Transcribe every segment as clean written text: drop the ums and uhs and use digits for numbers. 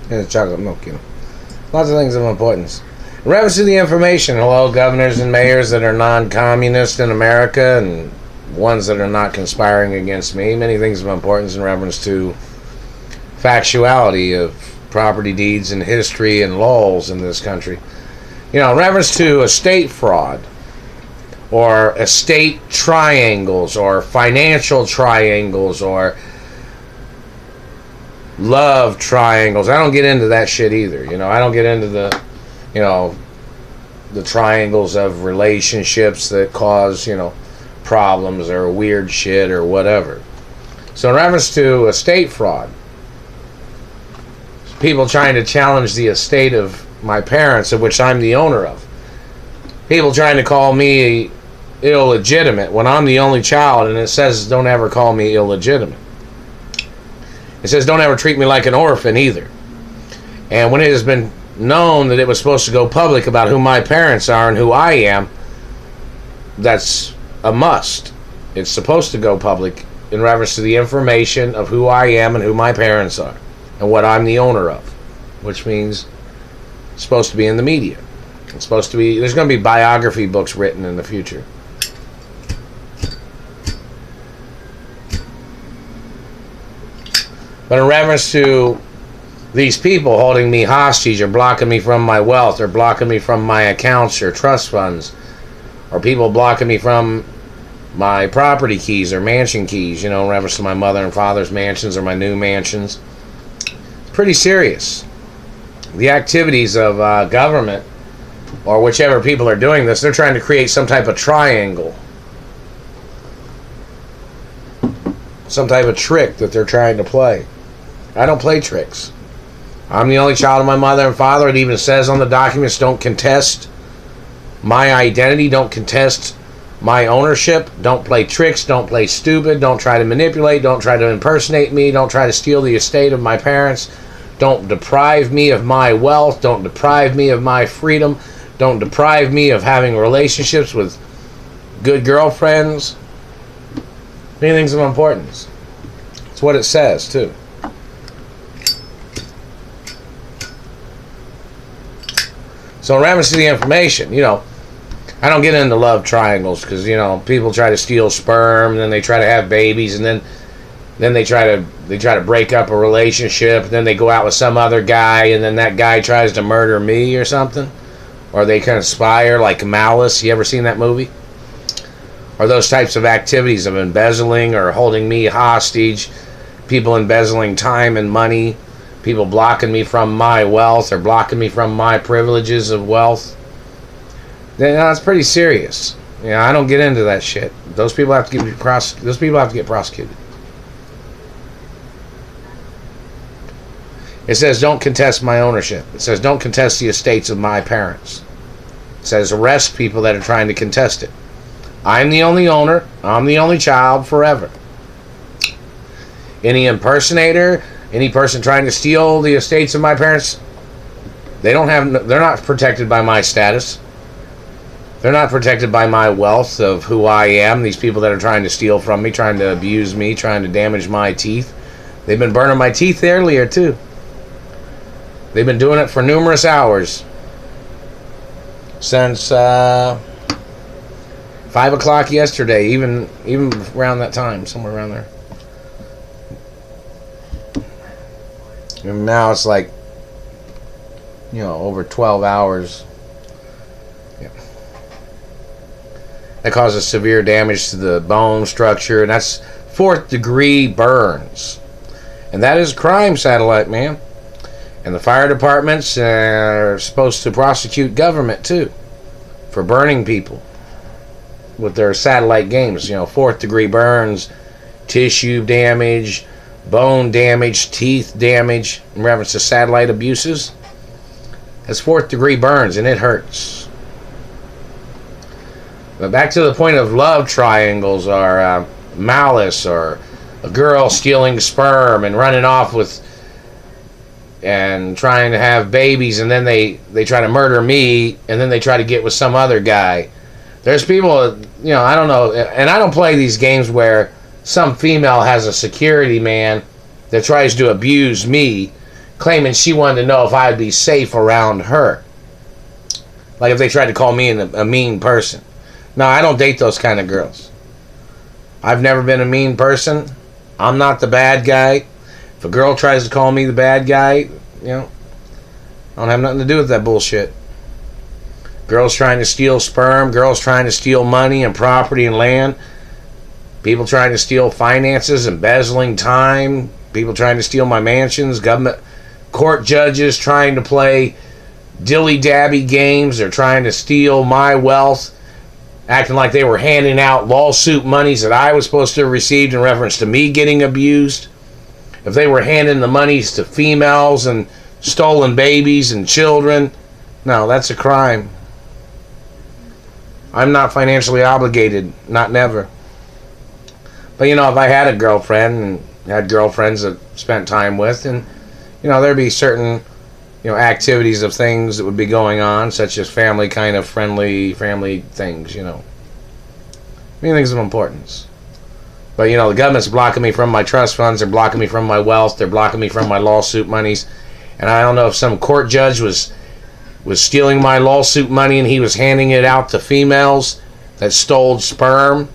And chocolate milk, Lots of things of importance. In reference to the information, hello, governors and mayors that are non-communist in America and ones that are not conspiring against me. Many things of importance in reference to factuality of property deeds and history and laws in this country. In reference to estate fraud or estate triangles or financial triangles or love triangles. I don't get into that shit either. I don't get into the triangles of relationships that cause, problems or weird shit or whatever. So in reference to estate fraud, people trying to challenge the estate of my parents, of which I'm the owner of. People trying to call me illegitimate when I'm the only child, and it says don't ever call me illegitimate. It says don't ever treat me like an orphan either. And when it has been known that it was supposed to go public about who my parents are and who I am, that's a must. It's supposed to go public in reference to the information of who I am and who my parents are and what I'm the owner of, which means it's supposed to be in the media. It's supposed to be, there's going to be biography books written in the future. But in reference to these people holding me hostage or blocking me from my wealth or blocking me from my accounts or trust funds, or people blocking me from my property keys or mansion keys, in reference to my mother and father's mansions or my new mansions, it's pretty serious. The activities of government or whichever people are doing this, they're trying to create some type of triangle. Some type of trick that they're trying to play. I don't play tricks. I'm the only child of my mother and father. It even says on the documents, don't contest my identity, don't contest my ownership, don't play tricks, don't play stupid, don't try to manipulate, don't try to impersonate me, don't try to steal the estate of my parents, don't deprive me of my wealth, don't deprive me of my freedom, don't deprive me of having relationships with good girlfriends. Many things of importance. It's what it says, too. So in reference to the information, I don't get into love triangles because, people try to steal sperm and then they try to have babies and then they try to break up a relationship and then they go out with some other guy and then that guy tries to murder me or something. Or they conspire like Malice. You ever seen that movie? Or those types of activities of embezzling or holding me hostage, people embezzling time and money, people blocking me from my wealth or blocking me from my privileges of wealth. It's pretty serious. I don't get into that shit. Those people have to get prosecuted. It says don't contest my ownership. It says don't contest the estates of my parents. It says arrest people that are trying to contest it. I'm the only owner. I'm the only child forever. Any impersonator, any person trying to steal the estates of my parents, they're not protected by my status. They're not protected by my wealth of who I am. These people that are trying to steal from me, trying to abuse me, trying to damage my teeth. They've been burning my teeth earlier too. They've been doing it for numerous hours. Since 5 o'clock yesterday, even around that time, somewhere around there. And now it's like, over 12 hours. Yeah. That causes severe damage to the bone structure, and that's 4th degree burns. And that is crime, satellite man. And the fire departments are supposed to prosecute government too for burning people with their satellite games. 4th degree burns, tissue damage, bone damage, teeth damage in reference to satellite abuses. That's 4th degree burns, and it hurts. But back to the point of love triangles or malice, or a girl stealing sperm and running off with and trying to have babies, and then they try to murder me, and then they try to get with some other guy. There's people, I don't know, and I don't play these games where some female has a security man that tries to abuse me claiming she wanted to know if I'd be safe around her. Like if they tried to call me a mean person. No, I don't date those kind of girls. I've never been a mean person. I'm not the bad guy. If a girl tries to call me the bad guy, I don't have nothing to do with that bullshit. Girls trying to steal sperm, girls trying to steal money and property and land, people trying to steal finances, embezzling time, people trying to steal my mansions, government court judges trying to play dilly-dabby games. They're trying to steal my wealth, acting like they were handing out lawsuit monies that I was supposed to have received in reference to me getting abused. If they were handing the monies to females and stolen babies and children, no, that's a crime. I'm not financially obligated, not never. But if I had a girlfriend and had girlfriends that spent time with, and there'd be certain activities of things that would be going on, such as family kind of friendly family things, things of importance. But the government's blocking me from my trust funds, they're blocking me from my wealth, they're blocking me from my lawsuit monies, and I don't know if some court judge was stealing my lawsuit money and he was handing it out to females that stole sperm,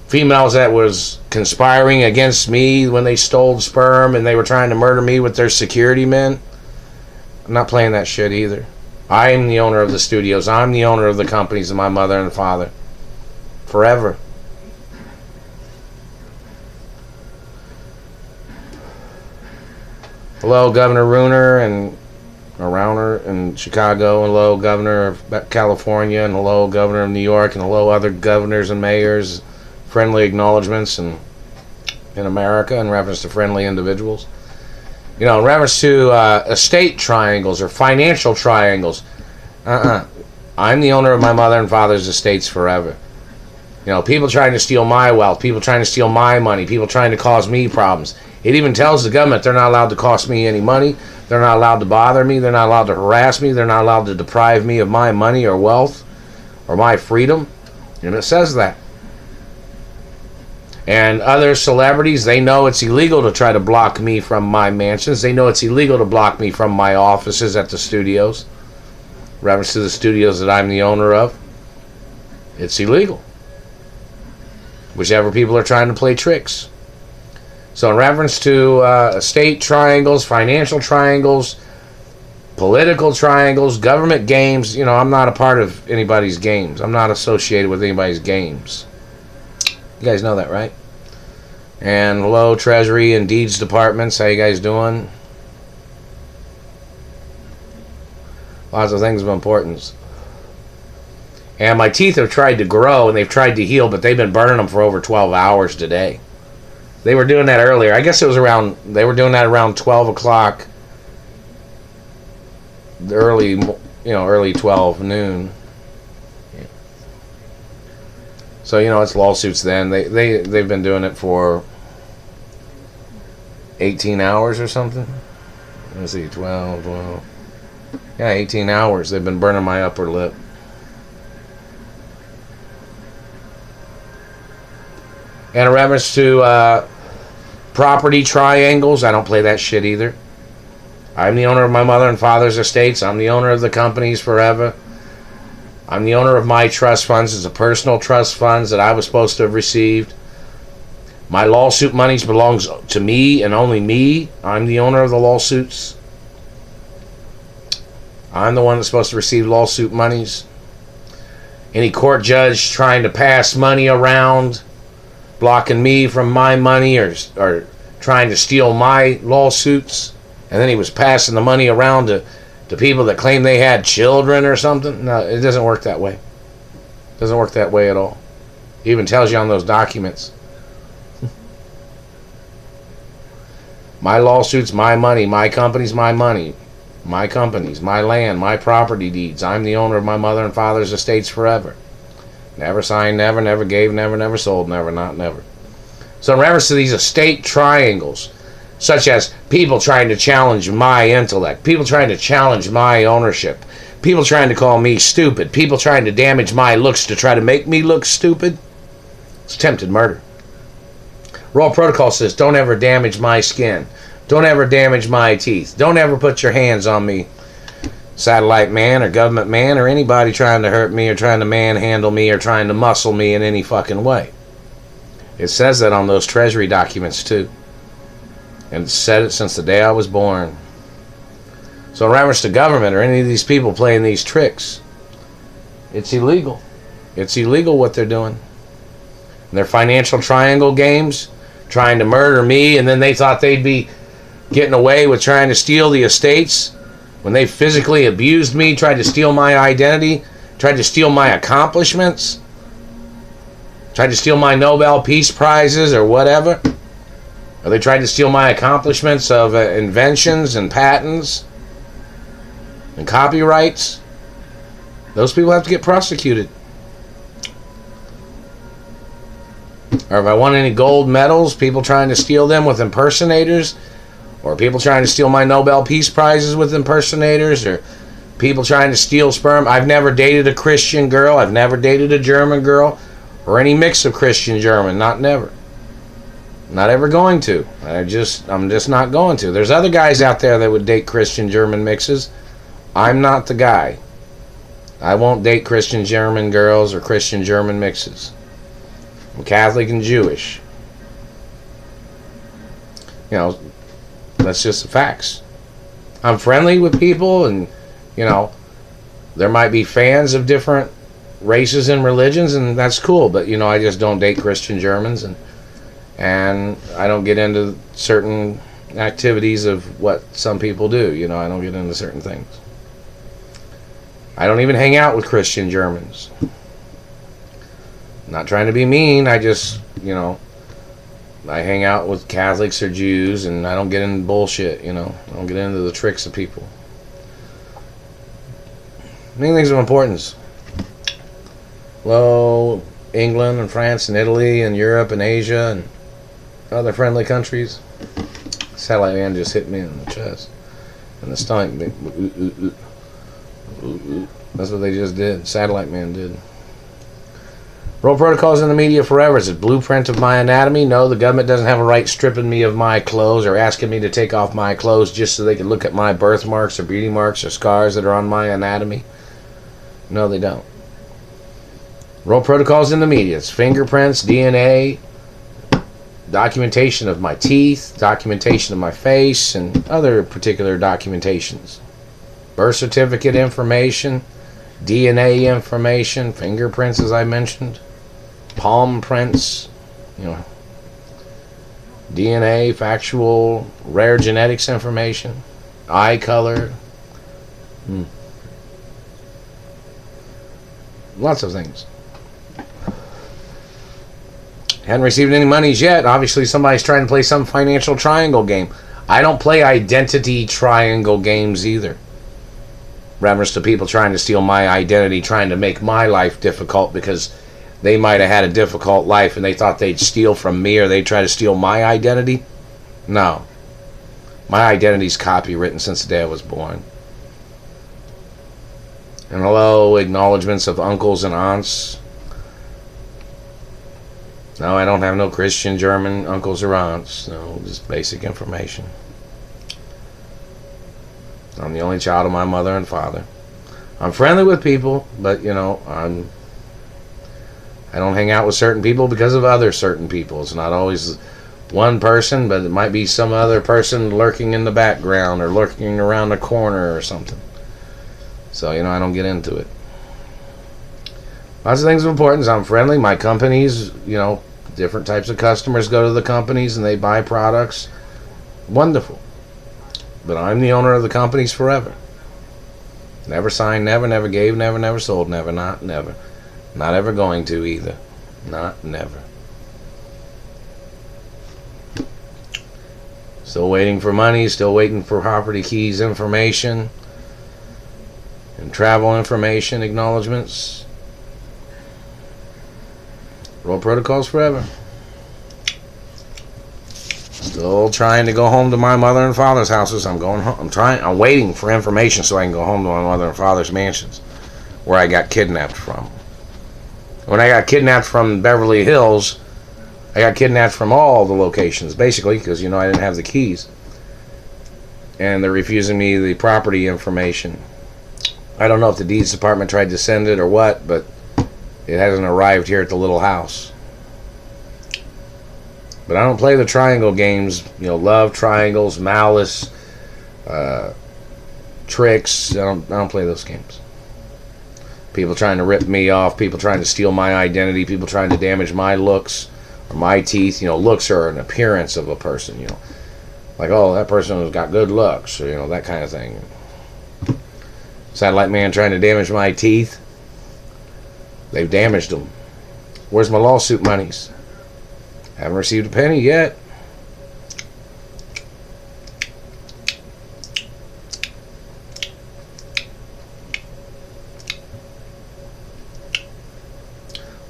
females that was conspiring against me when they stole sperm and they were trying to murder me with their security men. I'm not playing that shit either. I am the owner of the studios. I'm the owner of the companies of my mother and father. Forever. Hello, Governor Rauner in Chicago. Hello, Governor of California. And hello, Governor of New York. And hello, other governors and mayors. Friendly acknowledgments in America in reference to friendly individuals. In reference to estate triangles or financial triangles, I'm the owner of my mother and father's estates forever. People trying to steal my wealth, people trying to steal my money, people trying to cause me problems. It even tells the government they're not allowed to cost me any money, they're not allowed to bother me, they're not allowed to harass me, they're not allowed to deprive me of my money or wealth or my freedom. And it says that. And other celebrities, they know it's illegal to try to block me from my mansions. They know it's illegal to block me from my offices at the studios. In reference to the studios that I'm the owner of, it's illegal. Whichever people are trying to play tricks. So in reference to estate triangles, financial triangles, political triangles, government games, I'm not a part of anybody's games. I'm not associated with anybody's games. You guys know that, right? And hello, Treasury and Deeds Departments. How you guys doing? Lots of things of importance. And my teeth have tried to grow and they've tried to heal, but they've been burning them for over 12 hours today. They were doing that earlier. I guess it was they were doing that around 12 o'clock. Early 12 noon. So, it's lawsuits then. They've been doing it for 18 hours or something. Let's see, 12. Yeah, 18 hours. They've been burning my upper lip. And in reference to property triangles, I don't play that shit either. I'm the owner of my mother and father's estates. I'm the owner of the companies forever. I'm the owner of my trust funds. It's a personal trust funds that I was supposed to have received. My lawsuit monies belongs to me and only me. I'm the owner of the lawsuits. I'm the one that's supposed to receive lawsuit monies. Any court judge trying to pass money around, blocking me from my money or trying to steal my lawsuits, and then he was passing the money around to people that claim they had children or something. No, it doesn't work that way. It doesn't work that way at all. It even tells you on those documents. My lawsuits, my money, my companies, my money, my companies, my land, my property deeds. I'm the owner of my mother and father's estates forever. Never signed, never, never gave, never, never sold, never, not never. So in reference to these estate triangles, such as people trying to challenge my intellect, people trying to challenge my ownership, people trying to call me stupid, people trying to damage my looks to try to make me look stupid, it's attempted murder. Royal Protocol says, don't ever damage my skin. Don't ever damage my teeth. Don't ever put your hands on me, satellite man or government man or anybody trying to hurt me or trying to manhandle me or trying to muscle me in any fucking way. It says that on those treasury documents too. And it's said it since the day I was born. So in reference to government or any of these people playing these tricks, it's illegal. It's illegal what they're doing. And their financial triangle games, trying to murder me, and then they thought they'd be getting away with trying to steal the estates when they physically abused me, tried to steal my identity, tried to steal my accomplishments, tried to steal my Nobel Peace Prizes or whatever. Or they tried to steal my accomplishments of inventions and patents and copyrights. Those people have to get prosecuted. Or if I won any gold medals, people trying to steal them with impersonators, or people trying to steal my Nobel Peace Prizes with impersonators, or people trying to steal sperm. I've never dated a Christian girl. I've never dated a German girl, or any mix of Christian German. Not never. Not ever going to. I'm just not going to. There's other guys out there that would date Christian German mixes. I'm not the guy. I won't date Christian German girls or Christian German mixes. I'm Catholic and Jewish. You know, that's just the facts. I'm friendly with people, and, you know, there might be fans of different races and religions, and that's cool, but, you know, I just don't date Christian Germans, and I don't get into certain activities of what some people do. You know, I don't get into certain things. I don't even hang out with Christian Germans. Not trying to be mean, I just, you know, I hang out with Catholics or Jews, and I don't get into bullshit, you know. I don't get into the tricks of people. Many things of importance. Hello, England and France and Italy and Europe and Asia and other friendly countries. Satellite man just hit me in the chest. In the stomach. That's what they just did. Satellite man did. Role protocols in the media forever. Is it blueprint of my anatomy? No, the government doesn't have a right stripping me of my clothes or asking me to take off my clothes just so they can look at my birthmarks or beauty marks or scars that are on my anatomy. No, they don't. Role protocols in the media. It's fingerprints, DNA, documentation of my teeth, documentation of my face, and other particular documentations. Birth certificate information, DNA information, fingerprints, as I mentioned, palm prints, you know, DNA, factual, rare genetics information, eye color, lots of things. Hadn't received any monies yet. Obviously, somebody's trying to play some financial triangle game. I don't play identity triangle games either. Reference to people trying to steal my identity, trying to make my life difficult because they might have had a difficult life and they thought they'd steal from me, or they'd try to steal my identity. No. My identity's copywritten since the day I was born. And hello, acknowledgments of uncles and aunts. No, I don't have no Christian German uncles or aunts. No, just basic information. I'm the only child of my mother and father. I'm friendly with people, but, you know, I don't hang out with certain people because of other certain people. It's not always one person, but it might be some other person lurking in the background or lurking around the corner or something. So, you know, I don't get into it. Lots of things of importance. I'm friendly. My companies, you know, different types of customers go to the companies and they buy products. Wonderful. But I'm the owner of the companies forever. Never signed, never gave, never sold, never. Not ever going to either. Never. Still waiting for money, still waiting for property keys information and travel information acknowledgments. Role protocols forever. Still trying to go home to my mother and father's houses. I'm going home. I'm waiting for information so I can go home to my mother and father's mansions where I got kidnapped from. When I got kidnapped from Beverly Hills, I got kidnapped from all the locations, basically, because, you know, I didn't have the keys. and they're refusing me the property information. I don't know if the deeds department tried to send it or what, but it hasn't arrived here at the little house. But I don't play the triangle games, love triangles, malice, tricks. I don't play those games. People trying to rip me off, people trying to steal my identity, people trying to damage my looks or my teeth. Looks are an appearance of a person, like, oh, that person has got good looks, or that kind of thing. Satellite man trying to damage my teeth. They've damaged them. Where's my lawsuit monies? Haven't received a penny yet.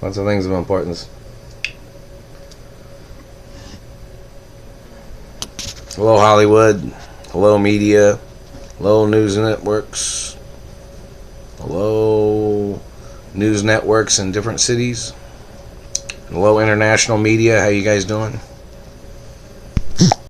Lots of things of importance. Hello, Hollywood. Hello, media. Hello, news networks. Hello, news networks in different cities. Hello, international media. How you guys doing?